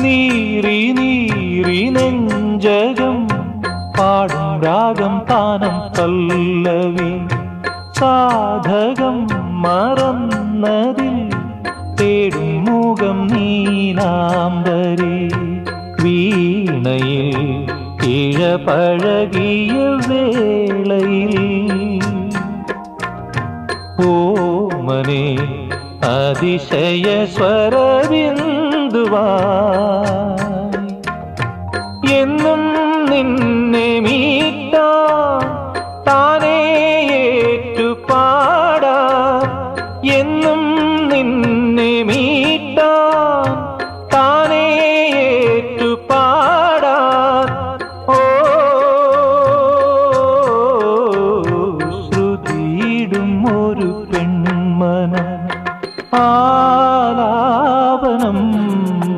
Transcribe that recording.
നീറി നീറി നെഞ്ചകം പാടും രാഗം താനം പല്ലവി സാധകം മറന്നതിൽ തേടും മുഖം നീലാംബരി വീണയിൽ ഇഴപഴകിയ വേളയിൽ ഓമനെ അതിശയ സ്വരബിന്ദുവാ